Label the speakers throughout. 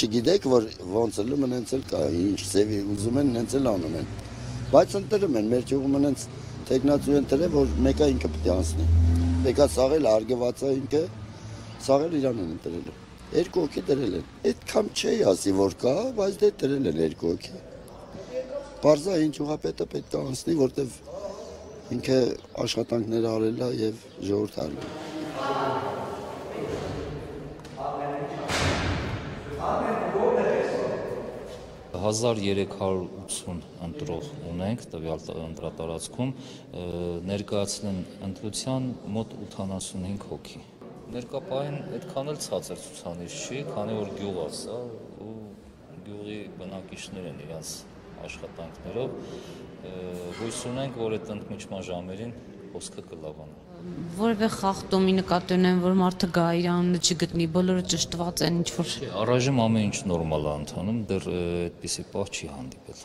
Speaker 1: չգիտեք, որ ոնց էլ մնենց էլ կա, ինչ սևի ուզում են, նենց էլ անում են։ Բայց ընտրում են, մեր ճյուղում նենց տեխնացու են տրել, որ մեկը ինքը պետք է անցնի։ Մեկը սաղել արգված է ինքը, սաղել իրան են ընտրել։ Երկու հոգի դրել են։ Այդքան չի ասի, որ կա, բայց դե դրել են երկու հոգի։ Պարզա ինչ ուղղապետը պետք է անցնի, որտեվ ինքը աշխատանքներ արել է եւ ժողովուրդ արել է։
Speaker 2: 1380 ընտրող ունենք տվյալ ընտրատարածքում, ներկայացնեն ընտրության մոտ 85 հոգի։ Ներկապային այդքան էլ ցածր ցուցանիշ չի, քանի որ գյուղ է սա ու գյուղի բնակիչներ են իրենց աշխատանքներով, հույս ունենք, որ այդ ընդմիջման ժամերին խոսքը կլավանա։
Speaker 3: Որևէ խախտումի նկատի ունեն, որ մարդը գա իր անունը չգտնի, բոլորը ճշտված են ինչ-որ։
Speaker 2: Առայժմ ամեն ինչ նորմալ է ընթանում, դեռ այդպիսի պահ չի հանդիպել։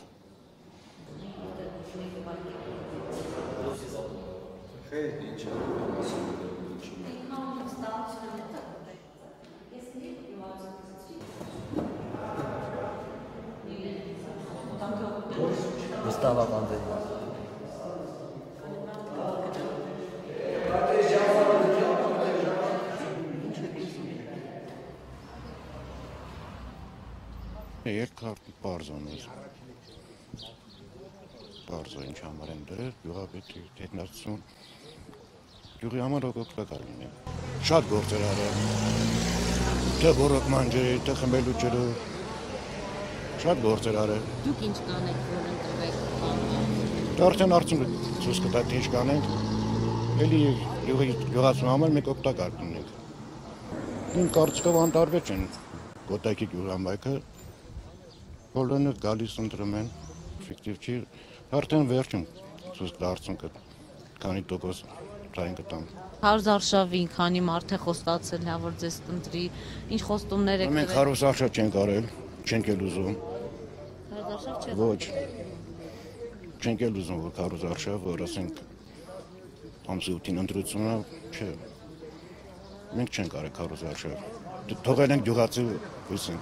Speaker 4: Երկար պարզոներ, պարզո ինչ համար են դրել, գյուղապետի տեխնացություն, գյուղի համար օգտակար լինի։ Շատ գործեր արել, թե բորոկման ջրի, թե խմբելու ջրը, շատ գործեր արել։
Speaker 3: Դուք ինչ կանեք, որ ընտրվեք։
Speaker 4: Արդեն արդյունք ցույց կտակ ինչ կանենք, էլի գյուղացու համար մեկ օգտակար լինենք։ Իմ կարծիքով անտարբեր չեն գոտայքի գյուղամայքը, բոլորը գալիս ընտրում են, ֆիկտիվ չի, արդեն վերջում ցույց դարձունքը, քանի տոկոս դրային կտան։
Speaker 3: Հարուզ արշավին, քանի մարդ է խոստացել, հա որ ձեզ ընտրի, ինչ խոստումներ եք
Speaker 4: Մենք հարուզ արշավ չենք արել, չենք էլ ուզում։
Speaker 3: Հարուզ արշավ չեք։
Speaker 4: Ոչ։ Չենք էլ ուզում, որ հարուզ արշավ, որ ասենք ամսի 8-ին ընտրությունը, չէ։ Մենք չենք արել հարուզ արշավ։ Թողել ենք գյուղացի հույսին։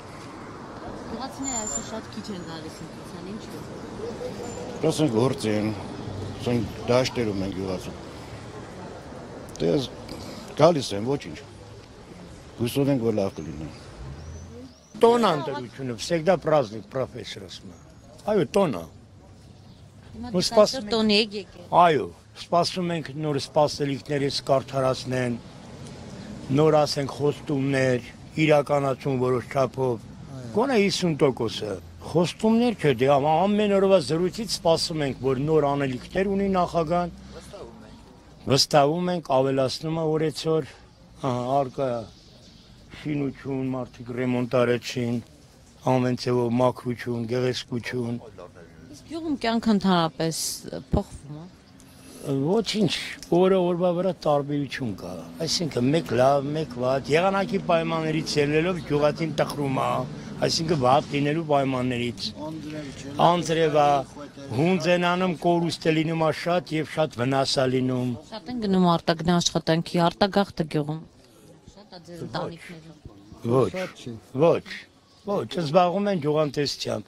Speaker 3: Գյուղացիները այսօր շատ քիչ են գալիս ընտրության, ինչու՞։
Speaker 4: Ասենք գործ են, ասենք դաշտերում են գյուղացու։ Դες գալիս են, ոչինչ։ Հույսով ենք, որ լավ կլինի։
Speaker 5: Տոնա ընտրությունը, всегда праздник профессорսմա։ Այո, տոնա։
Speaker 3: Հիմա տոնի եք եկել։
Speaker 5: Այո, սպասում ենք նոր սպասելիքներից կարդարացնեն, նոր ասենք խոստումներ, իրականացում որոշ չափով։ Գոնե 50%-ը խոստումներ չէ, դե ամեն օրվա զրույցից սպասում ենք, որ նոր անելիքներ ունի նախագահան։ Վստահում ենք, ավելացնում է օրեցօր, արկա շինություն, մարդիկ ռեմոնտ արեցին, ամեն ձևով մաքրություն, գեղեցկություն։
Speaker 3: Իսկ գյուղում կյանքը ընդհանրապես փոխվում է։
Speaker 5: Ոչինչ, օրը օրվա վրա տարբերություն կա, այսինքն մեկ լավ, մեկ վատ, եղանակի պայմաններից ելնելով գյուղատին տխրում է, այսինքն վատ լինելու պայմաններից, անձրև է, հունձ են անում, կորուստ է լինում շատ և շատ վնաս է լինում։
Speaker 3: Շատ են գնում արտագնա աշխատանքի, արտագաղթը գյուղում։ Շատ է ձեր ընտանիքներում։
Speaker 5: Ոչ, զբաղվում են գյուղատնտեսությամբ,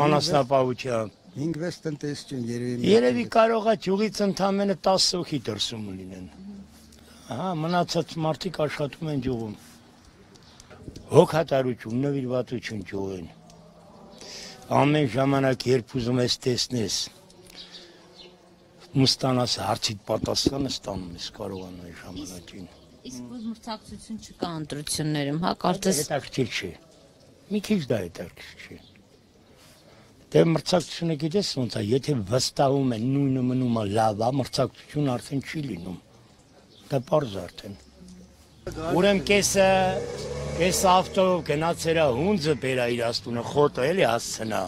Speaker 5: անասնապահությամբ։
Speaker 6: 5-6 տնտեսություն
Speaker 5: Երևի կարող է գյուղից ընդամենը 10 հոգի դրսում լինեն։ Մնացած մարդիկ աշխատում են գյուղում։ Հոգատարություն, նվիրվածություն գյուղին։ Ամեն ժամանակ երբ ուզում ես տեսնես, մստանաս հարցիդ պատասխանը ստանում ես կարողանում այս ժամանակին։
Speaker 3: Իսկ որ մրցակցություն չկա ընտրություններում, հա, կարծես
Speaker 5: հետաքրքիր չի։ Մի քիչ դա հետաքրքիր չի։ Դե մրցակցությունը գիտես ոնց է, եթե վստահում են նույնը մնում է լավ է, մրցակցություն արդեն չի լինում։ Դա պարզ արդեն։ Ուրեմն կես ավտով գնացել է հունձը բերա իր աստունը, խոտը էլի հասցնա։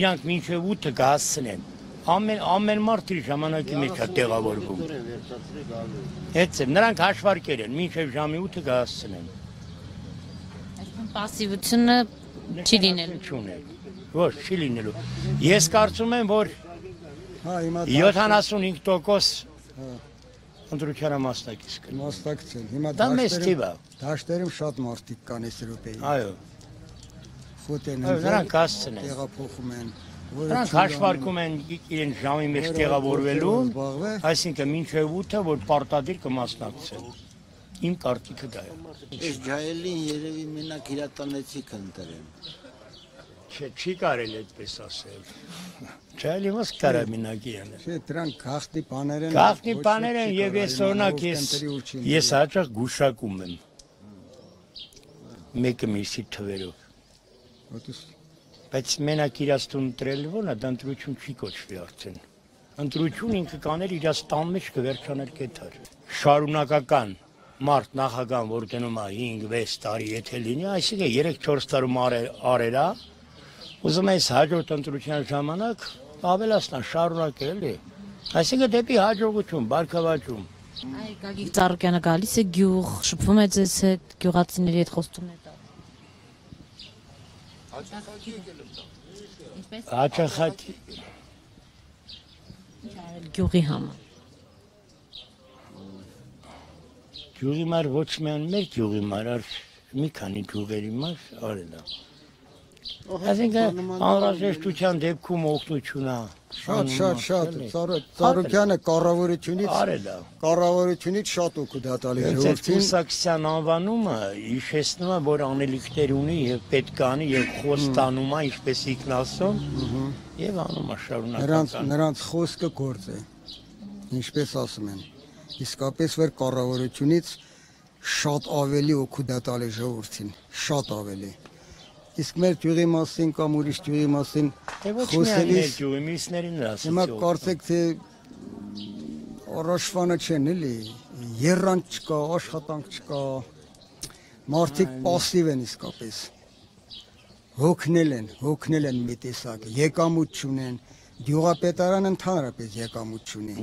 Speaker 5: Իրանք մինչև 8-ը կհասցնեն։ Ամեն մարդ իր ժամանակի մեջ է տեղավորվում։ Հետո նրանք հաշվարկել են, մինչև ժամի 8-ը կհասցնեն։
Speaker 3: Այսինքն պասիվությունը չի լինելու։
Speaker 5: Ոչ, չի լինելու։ Ես կարծում եմ, որ 75% ընտրությանը մասնակից կան։
Speaker 6: Մասնակցել։ Հիմա
Speaker 5: դա մեծ թիվ է։
Speaker 6: Դաշտերում շատ մարդիկ կան այս րոպեին։
Speaker 5: Այո։
Speaker 6: խոտ են
Speaker 5: նրանք հասցնեն։
Speaker 6: տեղափոխում են,
Speaker 5: Նրանք հաշվարկում են իրեն ժամի մեջ տեղավորվելուն, այսինքն մինչև 8-ը, որ պարտադիր կմասնակցեն։ Իմ կարծիքը դա է։
Speaker 7: Այս ջահելին երևի մենակ իրականեցիք ընտրեն։
Speaker 5: Չի կարելի այդպես ասել։ Ջահելի ոնց կարա մենակ իրանը։
Speaker 6: Չէ, դրանք գաղտնի բաներ են։
Speaker 5: Գաղտնի բաներ են եւ ես օրինակ ես հաճախ գուշակում եմ։ Մեկը միսի թվերով։ Բայց մենակ իրաստուն ընտրել ո՞ն է, դա ընտրություն չի կոչվի արդեն։ Ընտրություն ինքը կաներ իր տան մեջ կվերջաներ կետար։ Շարունակական մարդ նախագահ որ դնում է 5-6 տարի եթե լինի, այսինքն 3-4 տարում արերա, ուզում ես հաջորդ ընտրության ժամանակ ավելացնա շարունակել էլի։ Այսինքն դեպի հաջողություն, բարգավաճում։
Speaker 3: Այ Գագիկ Ծառուկյանը գալիս է գյուղ, շփվում է ձեզ հետ, գյուղացիների հետ խոստումներ տա։
Speaker 5: Հաճախակի
Speaker 3: գյուղի համար։
Speaker 5: Գյուղի մար ոչ միայն մեր գյուղի մար, մի քանի գյուղերի մար արել է։ Այսինքն անհրաժեշտության դեպքում օգնություն է։
Speaker 6: Շատ Ծառուկյանը կառավարությունից շատ օգուտ է տալիս ժողովրդին։
Speaker 5: Կուսակցության անվանումը հիշեցնում է, որ անելիքներ ունի եւ պետք է անի եւ խոստանում է, ինչպես ինքնասոն, եւ անում է շարունակական։
Speaker 6: Նրանց խոսքը գործ է, ինչպես ասում են։ Իսկապես որ կառավարությունից շատ ավելի օգուտ է տալիս ժողովրդին, շատ ավելի։ Իսկ մեր գյուղի մասին կամ ուրիշ գյուղի մասին
Speaker 5: խոսելիս գյուղի միսներին ասեցի։
Speaker 6: Հիմա կարծեք թե առաջվանը չեն էլի, երրանք չկա, աշխատանք չկա, մարդիկ պասիվ են իսկապես։ Հոգնել են մի տեսակ, եկամուտ չունեն, գյուղապետարանը ընդհանրապես եկամուտ չունի։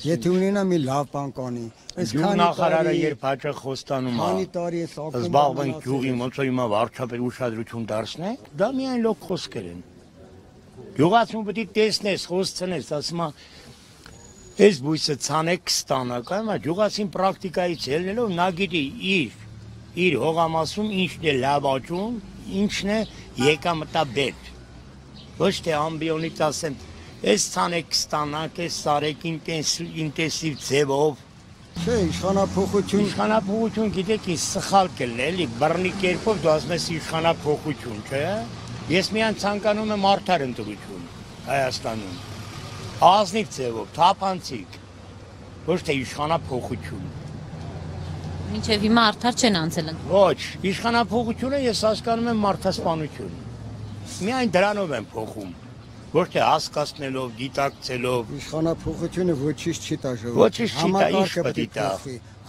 Speaker 6: Եթե ունենա մի լավ բան կանի,
Speaker 5: Գյուղնախարարը երբ հաճախ խոստանում է,
Speaker 6: քանի տարի է
Speaker 5: զբաղվենք գյուղի, ոնց որ հիմա վարչապետ ուշադրություն դարձնենք, դա միայն լոկ խոսքեր են։ Գյուղացուն պետք է տեսնես, խոսցնես, ասում է, այս բույսը ցանեք ստանաք, այո, գյուղացին պրակտիկայից ելնելով նա գիտի իր հողամասում ինչն է լավ աճում, ինչն է եկամտաբեր։ Ոչ թե ամբիոնից ասեն, այս ցանեք ստանաք, այս սարեք ինտենսիվ ձևով։
Speaker 6: Չէ,
Speaker 5: իշխանափոխություն գիտեք ինչ սխալ կլինի, էլի բռնի կերպով դու ասում ես իշխանափոխություն, չէ՞։ Ես միայն ցանկանում եմ արդար ընտրություն Հայաստանում։ Ազնիվ ձևով, թափանցիկ, ոչ թե իշխանափոխություն։
Speaker 3: Մինչև հիմա արդար չեն անցել։
Speaker 5: Ոչ, իշխանափոխությունը ես հասկանում եմ մարդասպանություն։ Միայն դրանով են փոխում։ Ոչ թե հասկացնելով, դիտակցելով։
Speaker 6: Իշխանափոխությունը ոչինչ չի տա ժողովրդին։
Speaker 5: Ոչինչ չի տա, ինչ պետք է տա։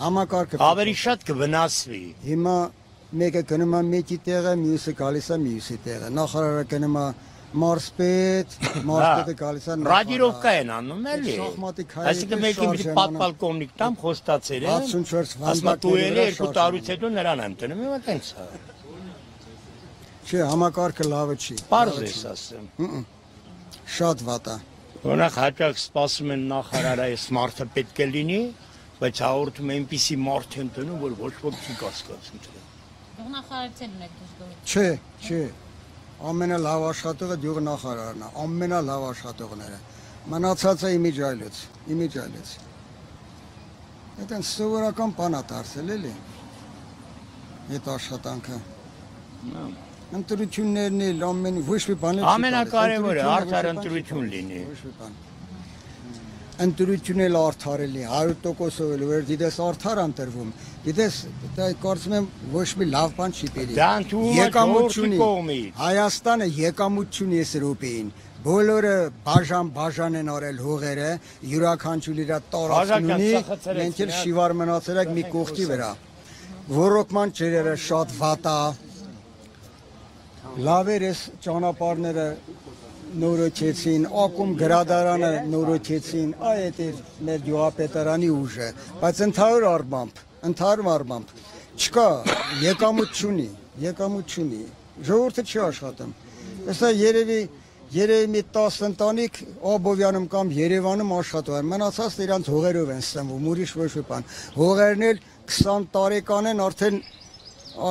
Speaker 6: Համակարգը
Speaker 5: ավելի շատ կվնասվի։
Speaker 6: Հիմա մեկը գնում է մեկի տեղը, մյուսը գալիս է մյուսի տեղը։ Նախարարը գնում է մարզպետ, մարզպետը գալիս է նախարար։
Speaker 5: Ռադիրովկա են անում էլի։ Այսինքն մեկին մի պատպալկոմնիկ տամ խոստացել են։
Speaker 6: 64
Speaker 5: վանդակների 2 տարուց հետո նրան եմ տնում, հիմա տենց է։
Speaker 6: Չէ, համակարգը լավը չի։
Speaker 5: Պարզ ես ասեմ։
Speaker 6: Շատ վատ է։
Speaker 5: Օրինակ հաճախ սպասում են նախարարը այս մարդը պետք է լինի, բայց հաղորդում այնպիսի մարդ են տնում, որ ոչ ոք չի կասկածում։
Speaker 3: Գյուղնախարարցեն ունեք դժգոհ։
Speaker 6: Չէ։ Ամենալավ աշխատողը գյուղնախարարն է, ամենալավ աշխատողները։ Մնացածը իմիջայլոց։ Այդտեղ սովորական բան է դարձել էլի։ Այդ աշխատանքը։ Ընտրություններն էլ ամեն ոչ մի բան չի։
Speaker 5: Ամենակարևորը արդար ընտրություն լինի։
Speaker 6: Ընտրությունն էլ արդարելի 100%-ով էլ որ դիտես արդար ընտրվում։ Դիտես դա կարծում եմ ոչ մի լավ բան չի բերի։
Speaker 5: Դա եկամուտ չունի։
Speaker 6: Հայաստանը եկամուտ չունի այս րոպեին։ Բոլորը բաժան են արել հողերը, յուրաքանչյուր իր տարածքն ունի, մենք էլ շիվար մնացել ենք մի կողքի վրա։ Ռոռոկման ջրերը շատ վատ է։ Լավեր էս ճանապարհները նորոգեցին, ակում գրադարանը նորոգեցին, այդ էր մեր գյուղապետարանի ուժը, բայց ընդհանուր առմամբ չկա, եկամուտ չունի, ժողովուրդը չի աշխատում։ Հեսա երևի մի 10 ընտանիք Աբովյանում կամ Երևանում աշխատում են, մնացածը իրանց հողերով են սնվում, ուրիշ ոչ մի բան։ Հողերն էլ 20 տարեկան են,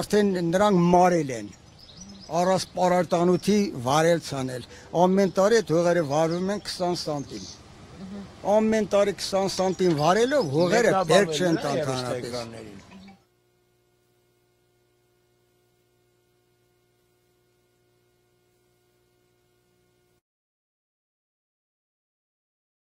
Speaker 6: արդեն նրանք մարել են։ առանց պարարտանութի վարել ցանել։ Ամեն տարի այդ հողերը վարվում են 20 սանտիմ։ Ամեն տարի 20 սանտիմ վարելով հողերը բերք չեն տան հանրապես։